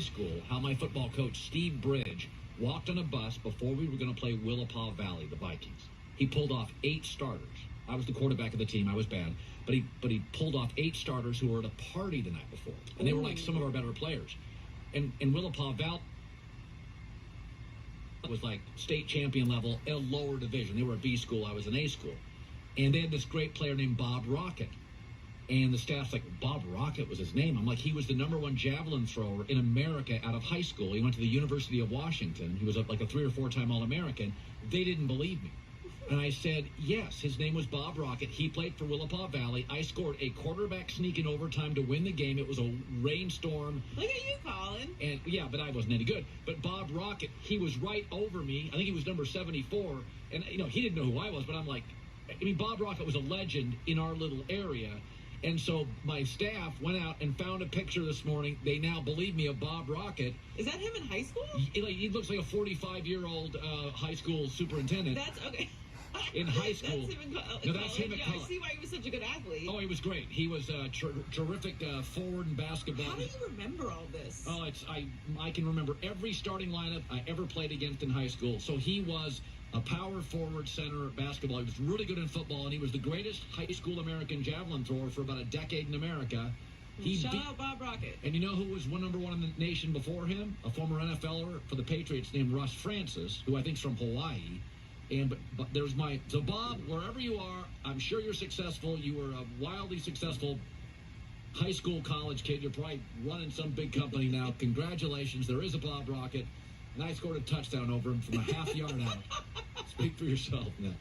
school how my football coach, Steve Bridge, walked on a bus before we were going to play Willapa Valley, the Vikings. He pulled off 8 starters. I was the quarterback of the team. I was bad. But he pulled off 8 starters who were at a party the night before. And they were like some of our better players. And Willapa Valley was like state champion level, a lower division. They were a B school. I was an A school. And they had this great player named Bob Rocket. And the staff's like, Bob Rocket was his name. I'm like, he was the #1 javelin thrower in America out of high school. He went to the University of Washington. He was like a 3 or 4 time All-American. They didn't believe me. And I said, yes, his name was Bob Rocket. He played for Willapa Valley. I scored a quarterback sneak in overtime to win the game. It was a rainstorm. Look at you, Colin. And yeah, but I wasn't any good. But Bob Rocket, he was right over me. I think he was number 74. And, he didn't know who I was, but I'm like, Bob Rocket was a legend in our little area. And so my staff went out and found a picture this morning. They now believe me of Bob Rocket. Is that him in high school? He looks like a 45-year-old high school superintendent. That's okay. In high school. That's him in college. No, that's him at college. I see why he was such a good athlete. Oh, he was great. He was a terrific forward in basketball. How do you remember all this? Oh, I can remember every starting lineup I ever played against in high school. So he was a power forward center basketball. He was really good in football, and he was the greatest high school American javelin thrower for about a decade in America. Shout out Bob Rocket. And you know who was #1 in the nation before him? A former NFLer for the Patriots named Russ Francis, who I think is from Hawaii. But there's so Bob, wherever you are, I'm sure you're successful. You were a wildly successful high school, college kid. You're probably running some big company now. Congratulations. There is a Bob Rocket. And I scored a touchdown over him from a half yard out. Speak for yourself now.